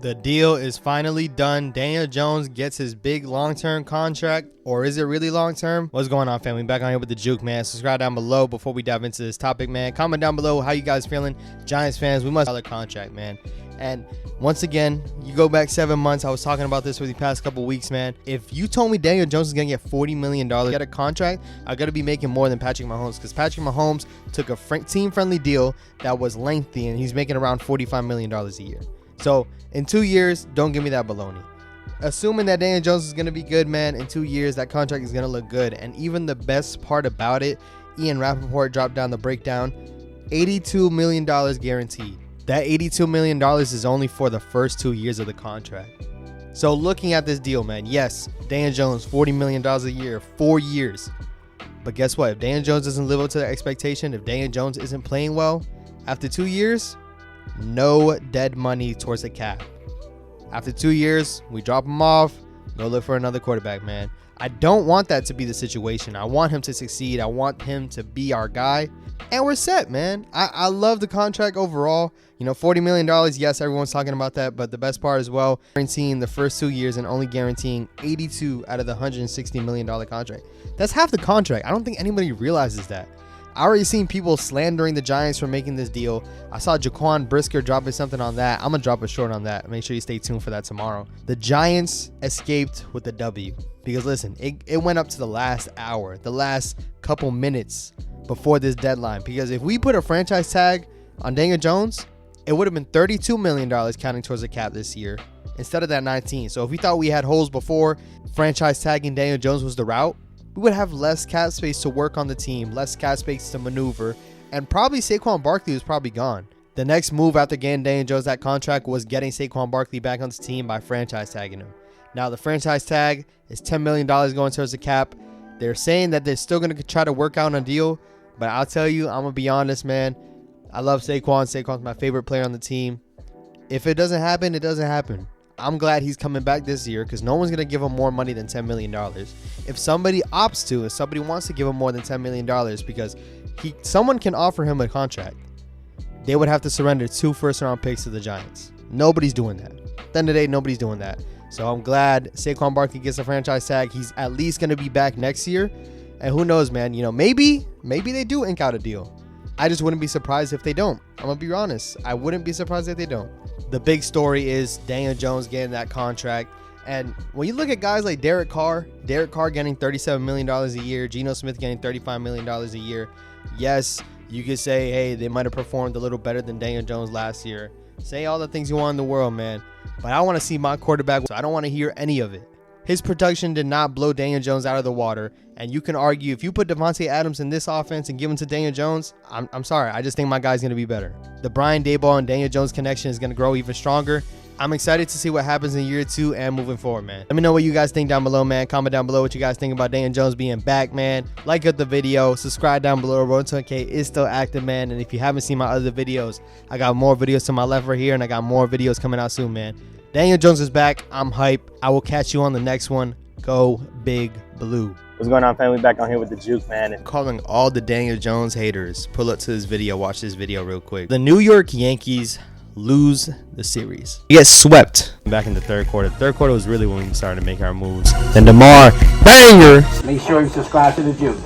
The deal is finally done. Daniel Jones gets his big long-term contract, or is it really long-term? What's going on, family? Back on here with the Juke, man. Subscribe down below before we dive into this topic, man. Comment down below how you guys feeling. Giants fans, we must have a contract, man. And once again, you go back 7 months. I was talking about this for the past couple weeks, man. If you told me Daniel Jones is going to get $40 million, get a contract, I got to be making more than Patrick Mahomes, because Patrick Mahomes took a team-friendly deal that was lengthy, and he's making around $45 million a year. So in 2 years, don't give me that baloney. Assuming that Daniel Jones is going to be good, man, in 2 years, that contract is going to look good. And even the best part about it, Ian Rappaport dropped down the breakdown, $82 million guaranteed. That $82 million is only for the first 2 years of the contract. So looking at this deal, man, yes, Daniel Jones, $40 million a year, 4 years. But guess what? If Daniel Jones doesn't live up to the expectation, if Daniel Jones isn't playing well, after 2 years, no dead money towards the cap. After 2 years, we drop him off, go look for another quarterback, man. I don't want that to be the situation. I want him to succeed. I want him to be our guy, and we're set, man. I love the contract overall. You know, $40 million, yes, everyone's talking about that, but the best part as well, guaranteeing the first 2 years and only guaranteeing 82 out of the $160 million contract. That's half the contract. I don't think anybody realizes that. I already seen people slandering the Giants for making this deal. I saw Jaquan Brisker dropping something on that. I'm going to drop a short on that. Make sure you stay tuned for that tomorrow. The Giants escaped with the W. Because listen, it went up to the last hour, the last couple minutes before this deadline. Because if we put a franchise tag on Daniel Jones, it would have been $32 million counting towards the cap this year instead of that 19. So if we thought we had holes before, franchise tagging Daniel Jones was the route, we would have less cap space to work on the team, less cap space to maneuver, and probably Saquon Barkley was probably gone. The next move after getting Daniel Jones that contract was getting Saquon Barkley back on the team by franchise tagging him. Now the franchise tag is $10 million going towards the cap. They're saying that they're still going to try to work out a deal, but I'll tell you, I'm going to be honest, man. I love Saquon. Saquon's my favorite player on the team. If it doesn't happen, it doesn't happen. I'm glad he's coming back this year because no one's going to give him more money than $10 million. If somebody opts to, if somebody wants to give him more than $10 million because someone can offer him a contract, they would have to surrender 2 first-round picks to the Giants. Nobody's doing that. At the end of the day, nobody's doing that. So I'm glad Saquon Barkley gets a franchise tag. He's at least going to be back next year. And who knows, man, you know, maybe they do ink out a deal. I just wouldn't be surprised if they don't. I'm going to be honest. I wouldn't be surprised if they don't. The big story is Daniel Jones getting that contract. And when you look at guys like Derek Carr getting $37 million a year, Geno Smith getting $35 million a year. Yes, you could say, hey, they might have performed a little better than Daniel Jones last year. Say all the things you want in the world, man. But I want to see my quarterback, so I don't want to hear any of it. His production did not blow Daniel Jones out of the water. And you can argue if you put Davante Adams in this offense and give him to Daniel Jones, I'm sorry. I just think my guy's going to be better. The Brian Daboll and Daniel Jones connection is going to grow even stronger. I'm excited to see what happens in year 2 and moving forward, man. Let me know what you guys think down below, man. Comment down below what you guys think about Daniel Jones being back, man. Like up the video. Subscribe down below. Road to 1K is still active, man. And if you haven't seen my other videos, I got more videos to my left right here, and I got more videos coming out soon, man. Daniel Jones is back. I'm hype. I will catch you on the next one. Go Big Blue. What's going on, family? Back on here with the Juke, man. And calling all the Daniel Jones haters. Pull up to this video. Watch this video real quick. The New York Yankees lose the series. We get swept back in the third quarter. The third quarter was really when we started to make our moves. Then DeMar banger. Make sure you subscribe to the Juke.